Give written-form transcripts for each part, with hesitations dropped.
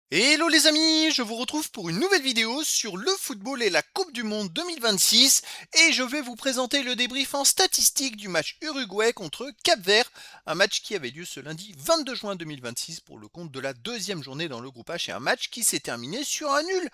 Hello les amis, je vous retrouve pour une nouvelle vidéo sur le football et la Coupe du Monde 2026 et je vais vous présenter le débrief en statistique du match Uruguay contre Cap-Vert, un match qui avait lieu ce lundi 22 juin 2026 pour le compte de la deuxième journée dans le groupe H et un match qui s'est terminé sur un nul.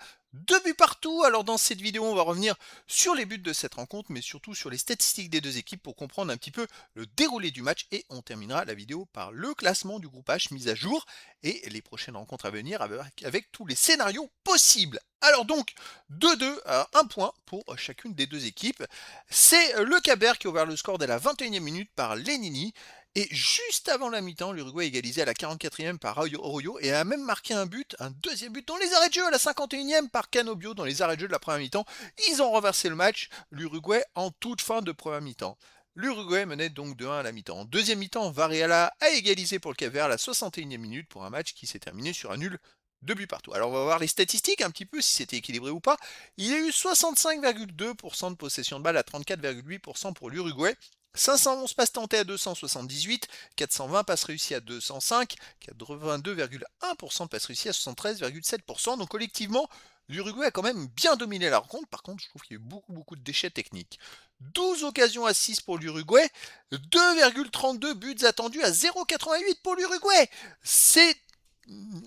2 buts partout. Alors dans cette vidéo, on va revenir sur les buts de cette rencontre, mais surtout sur les statistiques des deux équipes pour comprendre un petit peu le déroulé du match et on terminera la vidéo par le classement du groupe H mis à jour et les prochaines rencontres à venir avec tous les scénarios possibles. Alors donc, 2-2, un point pour chacune des deux équipes. C'est le Cap-Vert qui a ouvert le score dès la 21e minute par Lenini. Et juste avant la mi-temps, l'Uruguay égalisé à la 44e par Oroyo et a même marqué un deuxième but dans les arrêts de jeu à la 51e par Canobio dans les arrêts de jeu de la première mi-temps. Ils ont renversé le match, l'Uruguay en toute fin de première mi-temps. L'Uruguay menait donc 2-1 à la mi-temps. En deuxième mi-temps, Varela a égalisé pour le Cap-Vert à la 61e minute pour un match qui s'est terminé sur un nul, 2 buts partout. Alors on va voir les statistiques un petit peu, si c'était équilibré ou pas. Il y a eu 65,2% de possession de balle à 34,8% pour l'Uruguay. 511 passes tentées à 278, 420 passes réussies à 205, 82,1% de passes réussies à 73,7%. Donc collectivement, l'Uruguay a quand même bien dominé la rencontre. Par contre, je trouve qu'il y a eu beaucoup de déchets techniques. 12 occasions à 6 pour l'Uruguay, 2,32 buts attendus à 0,88 pour l'Uruguay. C'est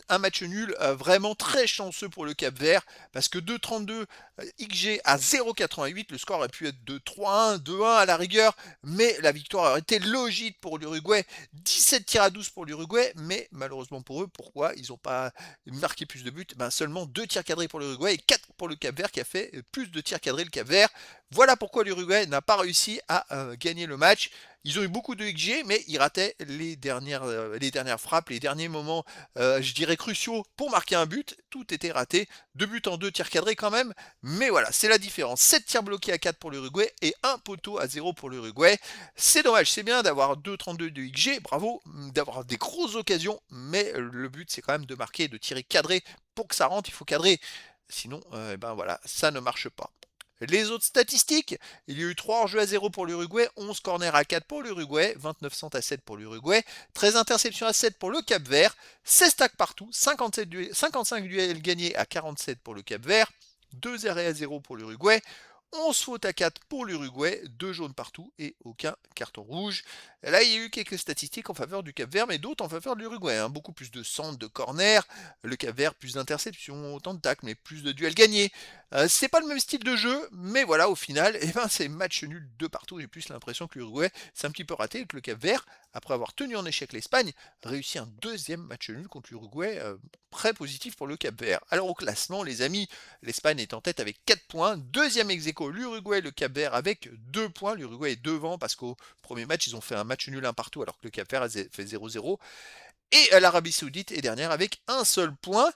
un match nul vraiment très chanceux pour le Cap-Vert parce que 2,32 XG à 0,88, le score aurait pu être de 3-1, 2-1 à la rigueur, mais la victoire aurait été logique pour l'Uruguay. 17 tirs à 12 pour l'Uruguay, mais malheureusement pour eux, pourquoi ils n'ont pas marqué plus de buts? Seulement 2 tirs cadrés pour l'Uruguay et 4 pour le Cap-Vert qui a fait plus de tirs cadrés le Cap-Vert. Voilà pourquoi l'Uruguay n'a pas réussi à gagner le match. Ils ont eu beaucoup de XG, mais ils rataient les dernières frappes, les derniers moments, je dirais cruciaux pour marquer un but. Tout était raté. 2 buts en 2 tirs cadrés quand même. Mais voilà, c'est la différence. 7 tirs bloqués à 4 pour l'Uruguay et un poteau à 0 pour l'Uruguay. C'est dommage, c'est bien d'avoir 2,32 de XG, bravo, d'avoir des grosses occasions, mais le but c'est quand même de marquer, de tirer cadré. Pour que ça rentre, il faut cadrer. Sinon, ben voilà, ça ne marche pas. Les autres statistiques, il y a eu 3 hors-jeux à 0 pour l'Uruguay, 11 corners à 4 pour l'Uruguay, 29 centres à 7 pour l'Uruguay, 13 interceptions à 7 pour le Cap-Vert, 16 tacles partout, 55 duels gagnés à 47 pour le Cap-Vert, 2 arrêts à 0 pour l'Uruguay, 11 fautes à 4 pour l'Uruguay, 2 jaunes partout et aucun carton rouge. Là, il y a eu quelques statistiques en faveur du Cap-Vert, mais d'autres en faveur de l'Uruguay. Beaucoup plus de centres, de corners. Le Cap-Vert, plus d'interceptions, autant de tacles, mais plus de duels gagnés. C'est pas le même style de jeu, mais voilà, au final, c'est match nul de partout. J'ai plus l'impression que l'Uruguay s'est un petit peu raté et que le Cap-Vert, après avoir tenu en échec l'Espagne, réussit un deuxième match nul contre l'Uruguay, très positif pour le Cap-Vert. Alors au classement, les amis, l'Espagne est en tête avec 4 points. Deuxième ex-aequo, l'Uruguay, le Cap-Vert avec 2 points. L'Uruguay est devant parce qu'au premier match, ils ont fait un match nul un partout alors que le Cap-Vert a fait 0-0. Et l'Arabie Saoudite est dernière avec un seul point.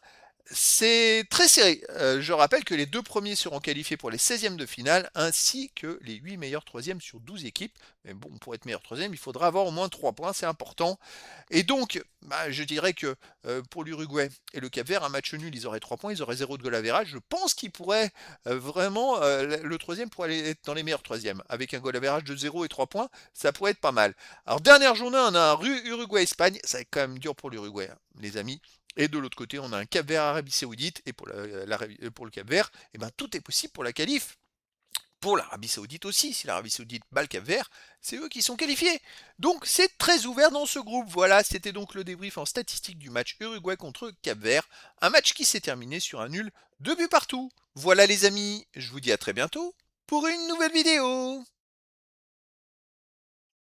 C'est très serré. Je rappelle que les deux premiers seront qualifiés pour les 16e de finale, ainsi que les 8 meilleurs troisièmes sur 12 équipes. Mais bon, pour être meilleur troisième, il faudra avoir au moins 3 points, c'est important. Et donc, je dirais que pour l'Uruguay et le Cap-Vert, un match nul, ils auraient 3 points, ils auraient 0 de goal average. Je pense qu'ils pourraient vraiment, le troisième pourrait aller être dans les meilleurs troisièmes. Avec un goal average de 0 et 3 points, ça pourrait être pas mal. Alors, dernière journée, on a un Uruguay-Espagne. Ça va être quand même dur pour l'Uruguay, hein, les amis. Et de l'autre côté, on a un Cap-Vert Arabie Saoudite. Et pour le Cap-Vert, tout est possible pour la qualif. Pour l'Arabie Saoudite aussi, si l'Arabie Saoudite bat le Cap-Vert, c'est eux qui sont qualifiés. Donc c'est très ouvert dans ce groupe. Voilà, c'était donc le débrief en statistique du match Uruguay contre Cap-Vert. Un match qui s'est terminé sur un nul, 2 buts partout. Voilà les amis, je vous dis à très bientôt pour une nouvelle vidéo.